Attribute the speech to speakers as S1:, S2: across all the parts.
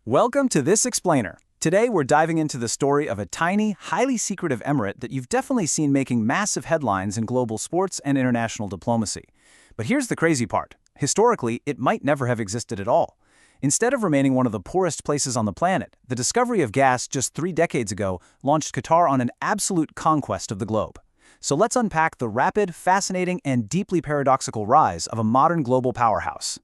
S1: Welcome to This Explainer. Today we're diving into the story of a tiny, highly secretive emirate that you've definitely seen making massive headlines in global sports and international diplomacy. But here's the crazy part. Historically, it might never have existed at all. Instead of remaining one of the poorest places on the planet, the discovery of gas just 3 decades ago launched Qatar on an absolute conquest of the globe. So let's unpack the rapid, fascinating, and deeply paradoxical rise of a modern global powerhouse.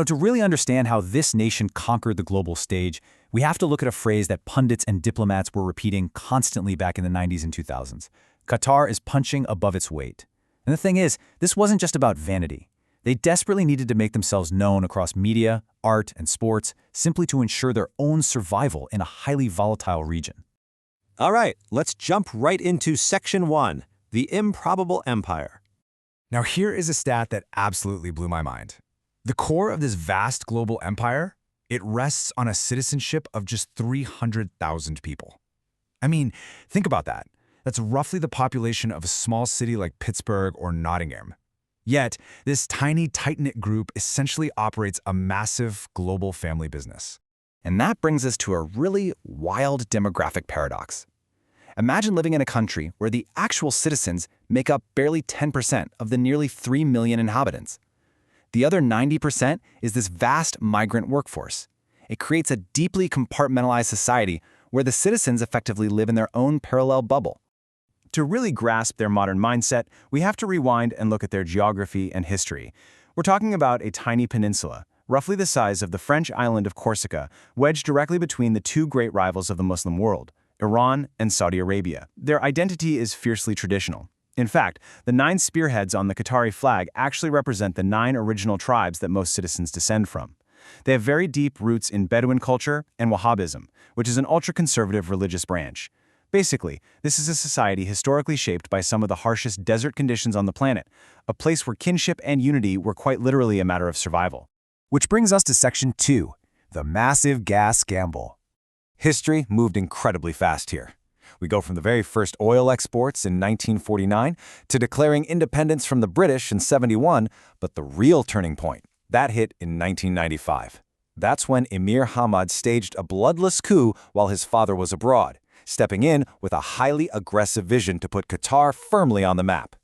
S1: To really understand how this nation conquered the global stage, we have to look at a phrase that pundits and diplomats were repeating constantly back in the 90s and 2000s. Qatar is punching above its weight. And the thing is, this wasn't just about vanity. They desperately needed to make themselves known across media, art, and sports, simply to ensure their own survival in a highly volatile region.
S2: All right, let's jump right into Section 1, the improbable empire.
S3: Now here is a stat that absolutely blew my mind. The core of this vast global empire, it rests on a citizenship of just 300,000 people. I mean, think about that. That's roughly the population of a small city like Pittsburgh or Nottingham. Yet, this tiny, tight-knit group essentially operates a massive global family business.
S1: And that brings us to a really wild demographic paradox. Imagine living in a country where the actual citizens make up barely 10% of the nearly 3 million inhabitants. The other 90% is this vast migrant workforce. It creates a deeply compartmentalized society where the citizens effectively live in their own parallel bubble. To really grasp their modern mindset, we have to rewind and look at their geography and history. We're talking about a tiny peninsula, roughly the size of the French island of Corsica, wedged directly between the two great rivals of the Muslim world, Iran and Saudi Arabia. Their identity is fiercely traditional. In fact, the 9 spearheads on the Qatari flag actually represent the 9 original tribes that most citizens descend from. They have very deep roots in Bedouin culture and Wahhabism, which is an ultra-conservative religious branch. Basically, this is a society historically shaped by some of the harshest desert conditions on the planet, a place where kinship and unity were quite literally a matter of survival.
S3: Which brings us to Section 2, the massive gas gamble.
S4: History moved incredibly fast here. We go from the very first oil exports in 1949 to declaring independence from the British in 71, but the real turning point, that hit in 1995. That's when Emir Hamad staged a bloodless coup while his father was abroad, stepping in with a highly aggressive vision to put Qatar firmly on the map.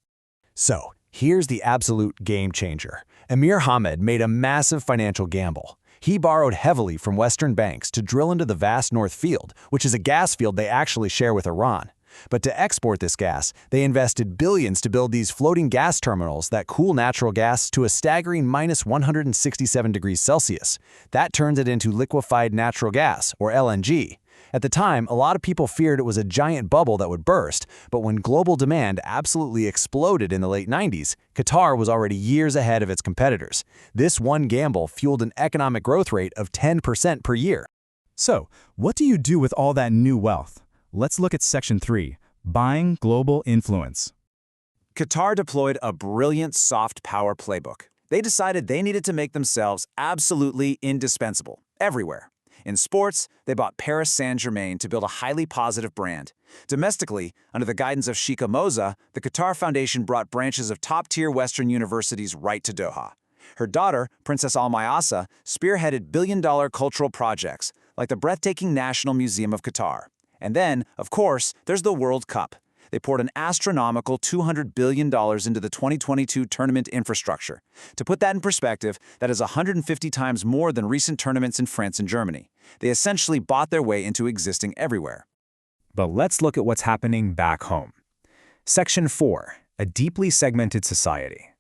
S3: So, here's the absolute game changer. Emir Hamad made a massive financial gamble. He borrowed heavily from Western banks to drill into the vast North Field, which is a gas field they actually share with Iran. But to export this gas, they invested billions to build these floating gas terminals that cool natural gas to a staggering minus 167 degrees Celsius. That turns it into liquefied natural gas, or LNG. At the time, a lot of people feared it was a giant bubble that would burst, but when global demand absolutely exploded in the late 90s, Qatar was already years ahead of its competitors. This one gamble fueled an economic growth rate of 10% per year.
S5: So, what do you do with all that new wealth? Let's look at Section 3, Buying Global Influence.
S1: Qatar deployed a brilliant soft power playbook. They decided they needed to make themselves absolutely indispensable, everywhere. In sports, they bought Paris Saint-Germain to build a highly positive brand. Domestically, under the guidance of Sheikha Moza, the Qatar Foundation brought branches of top-tier Western universities right to Doha. Her daughter, Princess Al Mayasa, spearheaded billion-dollar cultural projects, like the breathtaking National Museum of Qatar. And then, of course, there's the World Cup. They poured an astronomical $200 billion into the 2022 tournament infrastructure. To put that in perspective, that is 150 times more than recent tournaments in France and Germany. They essentially bought their way into existing everywhere.
S5: But let's look at what's happening back home. Section 4, a deeply segmented society.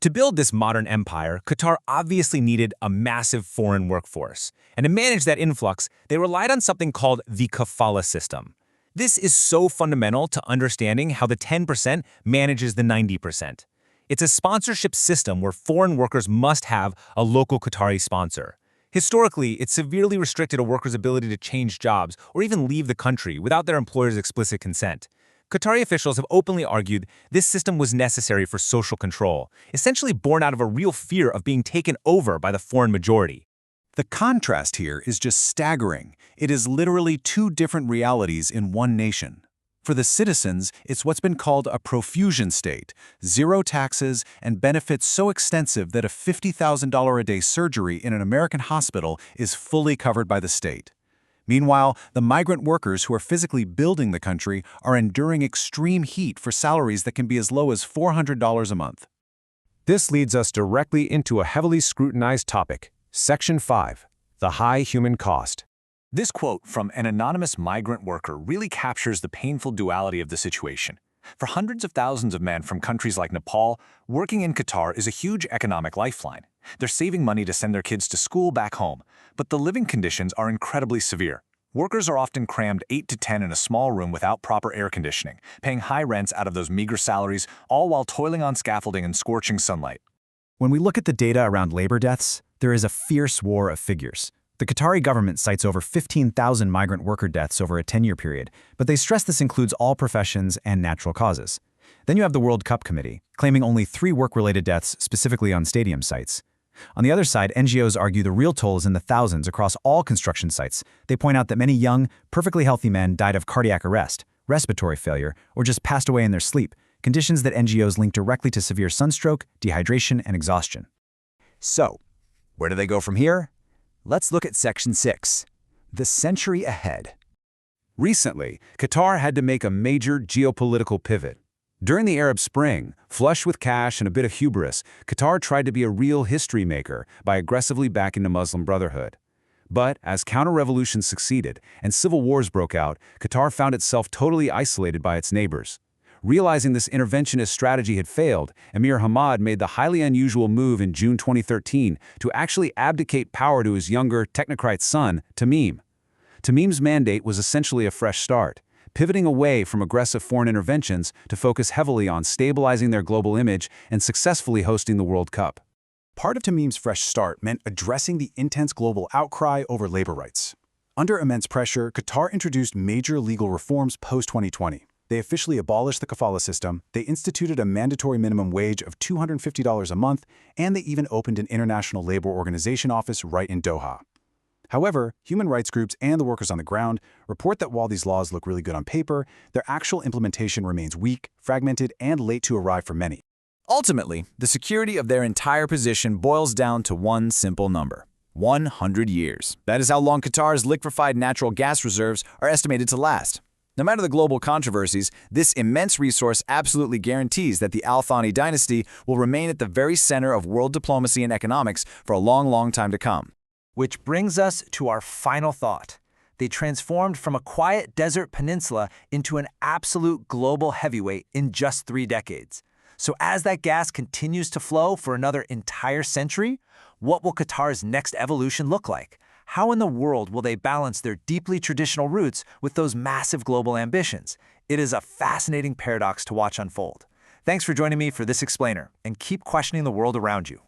S6: To build this modern empire, Qatar obviously needed a massive foreign workforce. And to manage that influx, they relied on something called the kafala system. This is so fundamental to understanding how the 10% manages the 90%. It's a sponsorship system where foreign workers must have a local Qatari sponsor. Historically, it severely restricted a worker's ability to change jobs or even leave the country without their employer's explicit consent. Qatari officials have openly argued this system was necessary for social control, essentially born out of a real fear of being taken over by the foreign majority.
S4: The contrast here is just staggering. It is literally 2 different realities in one nation. For the citizens, it's what's been called a profusion state, zero taxes and benefits so extensive that a $50,000 a day surgery in an American hospital is fully covered by the state. Meanwhile, the migrant workers who are physically building the country are enduring extreme heat for salaries that can be as low as $400 a month.
S3: This leads us directly into a heavily scrutinized topic, Section 5, the high human cost.
S6: This quote from an anonymous migrant worker really captures the painful duality of the situation. For hundreds of thousands of men from countries like Nepal, working in Qatar is a huge economic lifeline. They're saving money to send their kids to school back home, but the living conditions are incredibly severe. Workers are often crammed 8 to 10 in a small room without proper air conditioning, paying high rents out of those meager salaries, all while toiling on scaffolding in scorching sunlight.
S1: When we look at the data around labor deaths, there is a fierce war of figures. The Qatari government cites over 15,000 migrant worker deaths over a 10-year period, but they stress this includes all professions and natural causes. Then you have the World Cup Committee, claiming only 3 work-related deaths specifically on stadium sites. On the other side, NGOs argue the real toll is in the thousands across all construction sites. They point out that many young, perfectly healthy men died of cardiac arrest, respiratory failure, or just passed away in their sleep, conditions that NGOs link directly to severe sunstroke, dehydration, and exhaustion.
S3: So, where do they go from here? Let's look at Section 6, the century ahead.
S4: Recently, Qatar had to make a major geopolitical pivot. During the Arab Spring, flush with cash and a bit of hubris, Qatar tried to be a real history maker by aggressively backing the Muslim Brotherhood. But as counter-revolutions succeeded and civil wars broke out, Qatar found itself totally isolated by its neighbors. Realizing this interventionist strategy had failed, Emir Hamad made the highly unusual move in June 2013 to actually abdicate power to his younger, technocrat son, Tamim. Tamim's mandate was essentially a fresh start, pivoting away from aggressive foreign interventions to focus heavily on stabilizing their global image and successfully hosting the World Cup.
S5: Part of Tamim's fresh start meant addressing the intense global outcry over labor rights. Under immense pressure, Qatar introduced major legal reforms post-2020. They officially abolished the kafala system, they instituted a mandatory minimum wage of $250 a month, and they even opened an International Labor Organization office right in Doha. However, human rights groups and the workers on the ground report that while these laws look really good on paper, their actual implementation remains weak, fragmented, and late to arrive for many.
S1: Ultimately, the security of their entire position boils down to one simple number: 100 years. That is how long Qatar's liquefied natural gas reserves are estimated to last. No matter the global controversies, this immense resource absolutely guarantees that the Thani dynasty will remain at the very center of world diplomacy and economics for a long, long time to come.
S7: Which brings us to our final thought. They transformed from a quiet desert peninsula into an absolute global heavyweight in just 3 decades. So as that gas continues to flow for another entire century, what will Qatar's next evolution look like? How in the world will they balance their deeply traditional roots with those massive global ambitions? It is a fascinating paradox to watch unfold. Thanks for joining me for this explainer, and keep questioning the world around you.